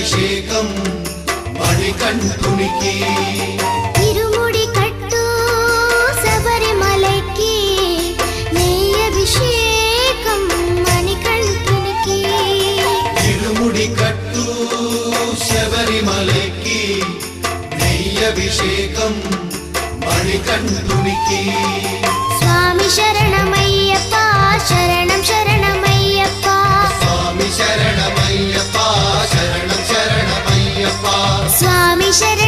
నెయ్యభిషేకం మణికంఠునికి ఇరుముడి కట్టు శబరిమలకి నెయ్యభిషేకం మణికంఠునికి ఇరుముడి కట్టు శబరిమలకి నెయ్యభిషేకం మణికంఠునికి స్వామి శరణమయ్యప్ప శరణం శరణమయ్యప్ప స్వామి శరణమయ్యప్ప శరణం శరణమయ్యప్ప స్వామి శరణం